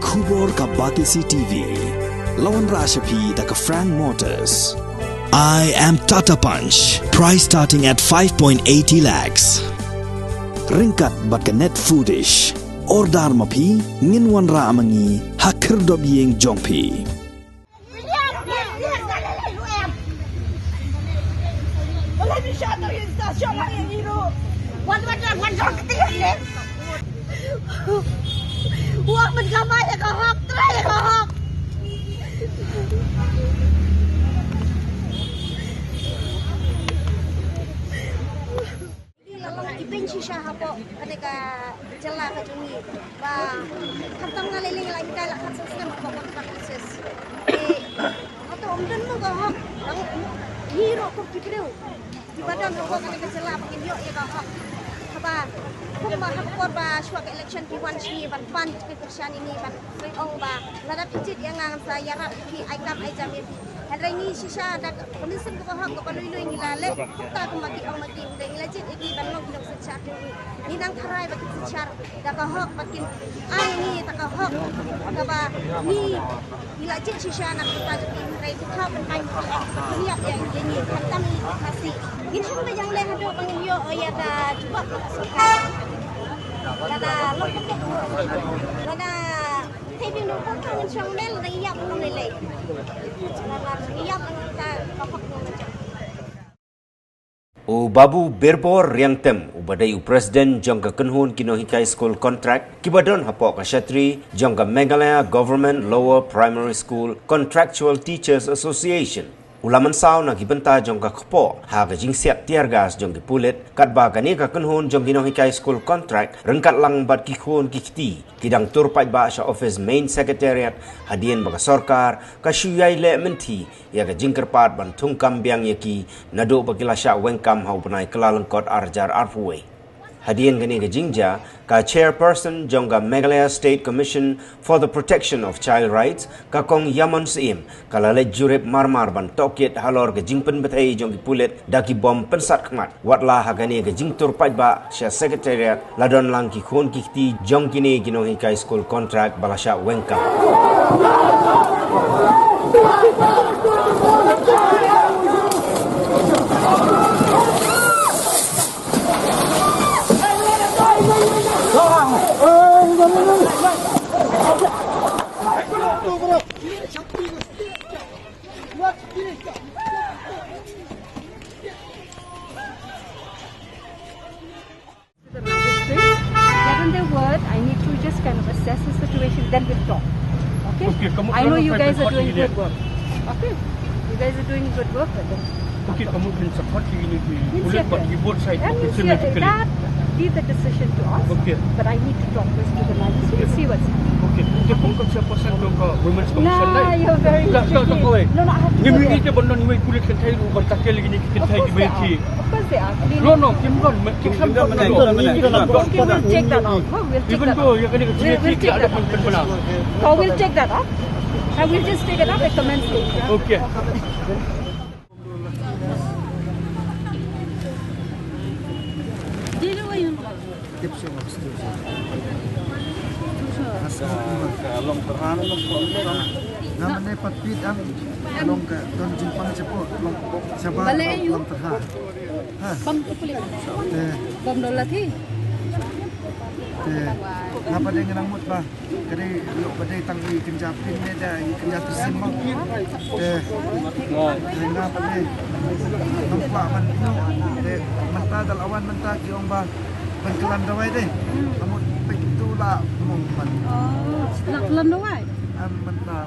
Kubor ka Batisi TV. Lawan Rashapi da ka Frank Motors. I am Tata Punch. Price starting at 5.80 lakhs. Ringkat bat ka net foodish. Ordar mapi nginwan ra amangi hakir dob yeng jongpi. Wah, mengamai ya kahok, tuai ya kahok. Ini lalang ibenci sah apa ketika celah ke jumi. Bah, kantong ngaliling lagi kalau kasusnya berkokok praktis. Atau omdan mu kahok, hero kok dikrew. Di badan kok ketika celah pakai dia ya kahok. Apa? Kumba hakor ba shwak election ki wan chi ban pan ki kursian ini ban ong ba lada picit yang ngang sa yara ki aikam ai jam ini hadrai ni shisha da komisin ko hak ko lui lui ni lale ta ko magi ong magi de ilajit iki ban log log secha ni nang tharai ba ki secha da ka hak bakin ai ni ta ka hak da ba ni ilajit shisha nak ta ki rai ki tha ban ai ni ya yang ni khatam ni kasih ini semua yang leh hadu bang yo ya da cuba suka Lada lopet lada tapi nu kan chang mel riap nu lele lada riap ta kapok nu macam O Babu Birbor riang tem ubadai u Presiden jangka kenhun kino hikai school contract kibadon hapok kashatri jangka Meghalaya Government Lower Primary School Contractual Teachers Association. Ulaman saw na gibenta jong ka kpo ha ka Jingsiat tiargas jong ki Pulit katba kani ka kunhun jong ginong hikai school contract rengkat lang bat ki khon ki kiti kidang turpai ba sa office main secretariat hadien ba ka sarkar ka shuyai le menti ya ka jingkerpat ban thungkam biang yaki nado ba kilasya wengkam hau panai kelalengkot arjar arfuwe hadien gani ka jingja ka Chairperson jong ka Meghalaya State Commission for the Protection of Child Rights ka kong Yaman Sim kalalet jurip marmar ban Tohkit halor ka jingpen betai jong ki Pulit daki bom pensat kmat watlah hagani ka jingtur pajba sya secretariat ladon lang ki khon ki ti jong kini ginong hikai school contract balasya wengkam I need to just kind of assess the situation, then we'll talk. Okay? I know you guys are doing good work. Okay? You guys are doing good work. Okay, kamu can support ini Pulit but you both side that leave the decision to us. Okay. But I need to talk this to the magistrate. We'll see what's happening. Okay. Dia pun kau Chairperson ke Women's Commission Nah, you're very tricky. No, I have to Dia go mungkin there. dia benar ni Pulit kan tahu bertakil lagi ni kita tahu di beki. Of course they are. No, Kim Gon, Kim Gon. Okay, we'll check that out. We'll check Even that though out. you can check ada pun benar. So we'll check that out. And we'll just take it up at commence stage. Okay. Long terang nama ne patpit am long ke don jimpang cepo long sabar long terang ha Bam Pulit. Bam dolati. ngapa dia ngeramut bah kali lo badai tangi kenjapin ne dah kenjap simbang ngapa ne nampak man mentah dal awan mentah ki ong bah penkelan dawai deh amut pek itulah mong man Nak kelam dawai. mentah